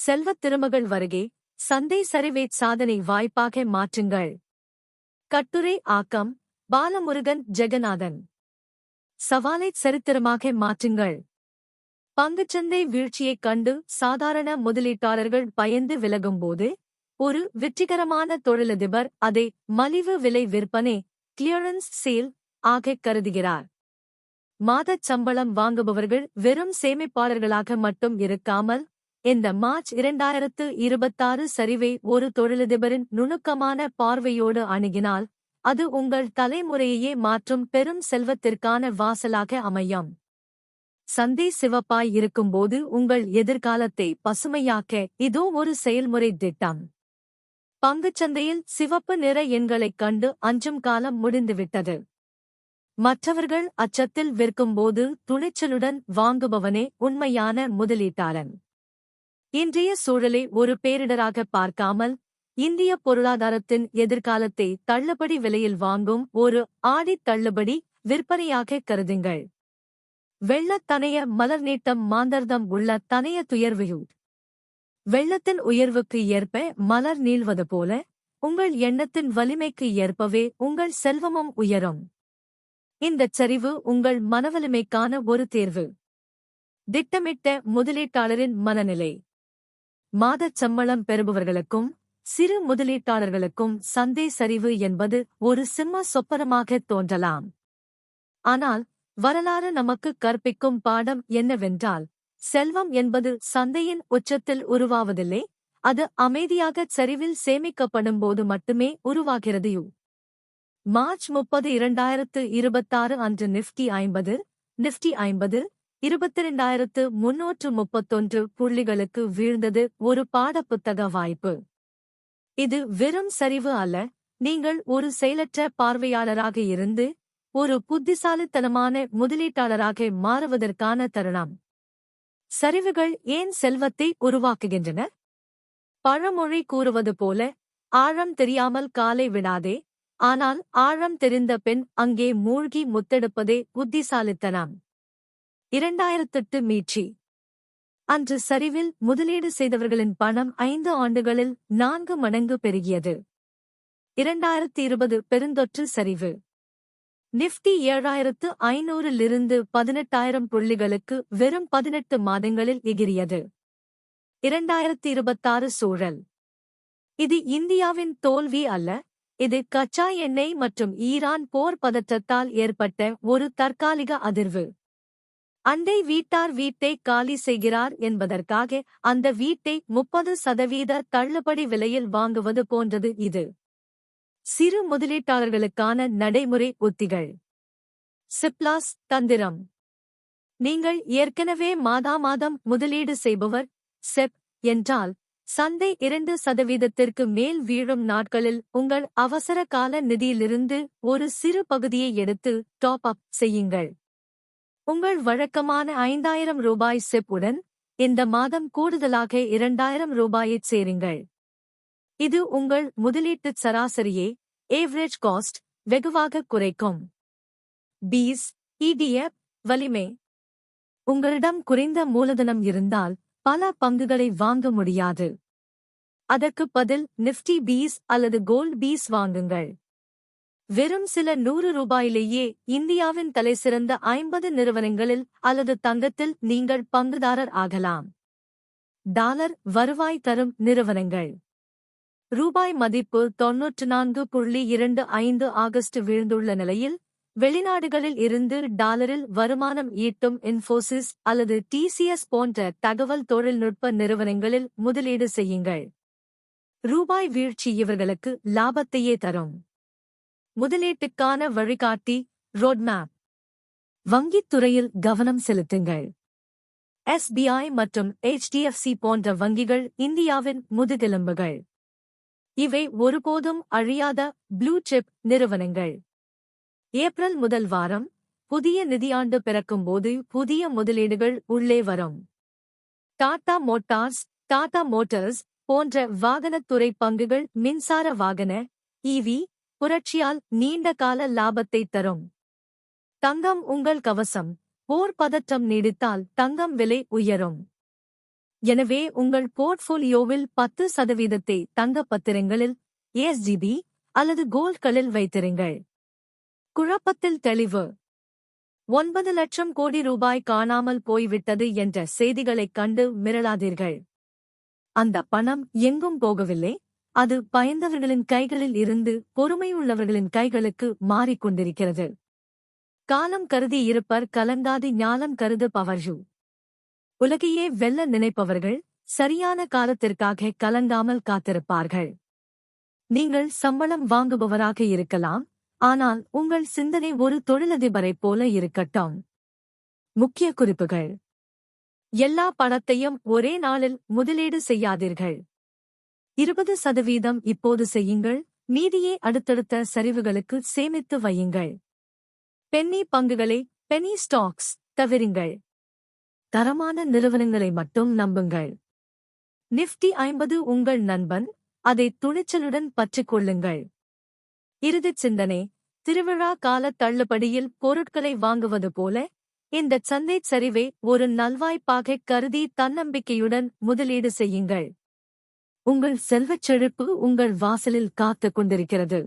செல்வத் திருமகள் வருகை, சந்தை சரிவை சாதனை வாய்ப்பாக மாற்றுங்கள். கட்டுரை ஆக்கம் பாலமுருகன் ஜெகநாதன். சவாலை சரித்திரமாக மாற்றுங்கள். பங்குச்சந்தை வீழ்ச்சியைக் கண்டு சாதாரண முதலீட்டாளர்கள் பயந்து விலகும்போது, ஒரு வெற்றிகரமான தொழிலதிபர் அதை மலிவு விலை விற்பனை கிளியரன்ஸ் சேல் ஆகக் கருதுகிறார். மாதச் சம்பளம் வாங்குபவர்கள் வெறும் சேமிப்பாளர்களாக மட்டும் இருக்காமல், இந்த மார்ச் 2026 சரிவை ஒரு தொழிலதிபரின் நுணுக்கமான பார்வையோடு அணுகினால், அது உங்கள் தலைமுறையையே மாற்றும் பெரும் செல்வத்திற்கான வாசலாக அமையும். சந்தை சிவப்பாய் இருக்கும்போது உங்கள் எதிர்காலத்தை பசுமையாக்க இதோ ஒரு செயல்முறை திட்டம். பங்குச்சந்தையில் சிவப்பு நிற எண்களைக் கண்டு அஞ்சும் காலம் முடிந்துவிட்டது. மற்றவர்கள் அச்சத்தில் விற்கும்போது துணிச்சலுடன் வாங்குபவனே உண்மையான முதலீட்டாளன். இன்றைய சூழலை ஒரு பேரிடராக பார்க்காமல், இந்திய பொருளாதாரத்தின் எதிர்காலத்தை தள்ளுபடி விலையில் வாங்கும் ஒரு ஆடித் தள்ளுபடி விற்பனையாக கருதுங்கள். வெள்ளத் தனைய மலர் நீட்டம் மாந்தர்தம் உள்ள தனைய துயர்வு. வெள்ளத்தின் உயர்வுக்கு ஏற்ப மலர் நீள்வது போல, உங்கள் எண்ணத்தின் வலிமைக்கு ஏற்பவே உங்கள் செல்வமும் உயரும். இந்தச் சரிவு உங்கள் மனவலிமைக்கான ஒரு தேர்வு. திட்டமிட்ட முதலீட்டாளரின் மனநிலை. மாதச் சம்பளம் பெறுபவர்களுக்கும் சிறு முதலீட்டாளர்களுக்கும் சந்தை சரிவு என்பது ஒரு சிம்ம சொப்பனமாகத் தோன்றலாம். ஆனால் வரலாறு நமக்கு கற்பிக்கும் பாடம் என்னவென்றால், செல்வம் என்பது சந்தையின் உச்சத்தில் உருவாவதில்லை, அது அமைதியாகச் சரிவில் சேமிக்கப்படும்போது மட்டுமே உருவாகிறது. மார்ச் 30, 2026 அன்று நிஃப்டி 50 22,331 புள்ளிகளுக்கு வீழ்ந்தது. ஒரு பாடப்புத்தக வாய்ப்பு. இது வெறும் சரிவு அல்ல, நீங்கள் ஒரு செயலற்ற பார்வையாளராக இருந்து ஒரு புத்திசாலித்தனமான முதலீட்டாளராக மாறுவதற்கான தருணம். சரிவுகள் ஏன் செல்வத்தை உருவாக்குகின்றன? பழமொழி கூறுவது போல, ஆழம் தெரியாமல் காலை விடாதே, ஆனால் ஆழம் தெரிந்த பெண் அங்கே மூழ்கி முத்தெடுப்பதே புத்திசாலித்தனம். 2008 மீட்சி. அன்று சரிவில் முதலீடு செய்தவர்களின் பணம் 5 ஆண்டுகளில் 4 மடங்கு பெருகியது. 2020 பெருந்தொற்று சரிவு. நிஃப்டி 7,500 18,000 புள்ளிகளுக்கு வெறும் 18 மாதங்களில் எகிரியது. 2026 சூழல். இது இந்தியாவின் தோல்வி அல்ல, இது கச்சா எண்ணெய் மற்றும் ஈரான் போர் பதற்றத்தால் ஏற்பட்ட ஒரு தற்காலிக அதிர்வு. அண்டை வீட்டார் வீட்டை காலி செய்கிறார் என்பதற்காக அந்த வீட்டை 30% தள்ளுபடி விலையில் வாங்குவது போன்றது இது. சிறு முதலீட்டாளர்களுக்கான நடைமுறை உத்திகள். சிப்லாஸ் தந்திரம். நீங்கள் ஏற்கனவே மாதாமாதம் முதலீடு செய்பவர் செப் என்றால், சந்தை 2% மேல் வீழும் நாட்களில் உங்கள் அவசர கால நிதியிலிருந்து ஒரு சிறு பகுதியை எடுத்து டாப் அப் செய்யுங்கள். உங்கள் வழக்கமான 5,000 ரூபாய் செப் உடன் இந்த மாதம் கூடுதலாக 2,000 ரூபாயைச் சேருங்கள். இது உங்கள் முதலீட்டுச் சராசரியை ஏவரேஜ் காஸ்ட் வெகுவாக குறைக்கும். பீஸ் இடிஎஃப் வலிமை. உங்களிடம் குறைந்த மூலதனம் இருந்தால் பல பங்குகளை வாங்க முடியாது. அதற்கு பதில் நிஃப்டி பீஸ் அல்லது கோல்ட் பீஸ் வாங்குங்கள். வெறும் சில 100 ரூபாயிலேயே இந்தியாவின் தலைசிறந்த 50 நிறுவனங்களில் அல்லது தங்கத்தில் நீங்கள் பங்குதாரர் ஆகலாம். டாலர் வருவாய் தரும் நிறுவனங்கள். ரூபாய் மதிப்பு 94.25 ஆகஸ்ட் வீழ்ந்துள்ள நிலையில், வெளிநாடுகளில் இருந்து டாலரில் வருமானம் ஈட்டும் இன்ஃபோசிஸ் அல்லது டிசிஎஸ் போன்ற தகவல் தொழில்நுட்ப நிறுவனங்களில் முதலீடு செய்யுங்கள். ரூபாய் வீழ்ச்சி இவர்களுக்கு லாபத்தையே தரும். முதலீட்டுக்கான வழிகாட்டி ரோட்மேப். வங்கித் துறையில் கவனம் செலுத்துங்கள். எஸ்பிஐ மற்றும் HDFC போன்ற வங்கிகள் இந்தியாவின் முதுகெலும்புகள். இவை ஒருபோதும் அழியாத ப்ளூ சிப் நிறுவனங்கள். ஏப்ரல் முதல் வாரம், புதிய நிதியாண்டு பிறக்கும்போது புதிய முதலீடுகள் உள்ளே வரும். டாடா மோட்டார்ஸ் போன்ற வாகனத்துறை பங்குகள் மின்சார வாகன EV புரட்சியால் நீண்ட கால லாபத்தை தரும். தங்கம் உங்கள் கவசம். போர் பதற்றம் நீடித்தால் தங்கம் விலை உயரும். எனவே உங்கள் போர்ட்ஃபோலியோவில் 10% தங்கப் பத்திரங்களில் எஸ்ஜிபி அல்லது கோல்ட்களில் வைத்திருங்கள். குழப்பத்தில் தெளிவு. 9 லட்சம் கோடி ரூபாய் காணாமல் போய்விட்டது என்ற செய்திகளைக் கண்டு மிரளாதீர்கள். அந்த பணம் எங்கும் போகவில்லை, அது பயந்தவர்களின் கைகளில் இருந்து பொறுமையுள்ளவர்களின் கைகளுக்கு மாறிக்கொண்டிருக்கிறது. காலம் கருதி இருப்பர் கலங்காதி ஞானம் கருது பவர்ஜு. உலகையே வெல்ல நினைப்பவர்கள் சரியான காலத்திற்காக கலங்காமல் காத்திருப்பார்கள். நீங்கள் சம்பளம் வாங்குபவராக இருக்கலாம், ஆனால் உங்கள் சிந்தனை ஒரு தொழிலதிபரைப் போல இருக்கட்டும். முக்கிய குறிப்புகள். எல்லா பணத்தையும் ஒரே நாளில் முதலீடு செய்யாதீர்கள். 20% இப்போது செய்யுங்கள், மீதியை அடுத்தடுத்த சரிவுகளுக்கு சேமித்து வையுங்கள். பென்னி பங்குகளை பெனி ஸ்டாக்ஸ் தவிருங்கள். தரமான நிறுவனங்களை மட்டும் நம்புங்கள். நிஃப்டி 50 உங்கள் நண்பன், அதை துணிச்சலுடன் பற்றிக் கொள்ளுங்கள். இறுதிச் சிந்தனை. திருவிழா கால தள்ளுபடியில் பொருட்களை வாங்குவது போல இந்தச் சந்தைச் சரிவை ஒரு நல்வாய்ப்பாகக் கருதி தன்னம்பிக்கையுடன் முதலீடு செய்யுங்கள். உங்கள் செல்வச் செழிப்பு உங்கள் வாசலில் காத்துக் கொண்டிருக்கிறது.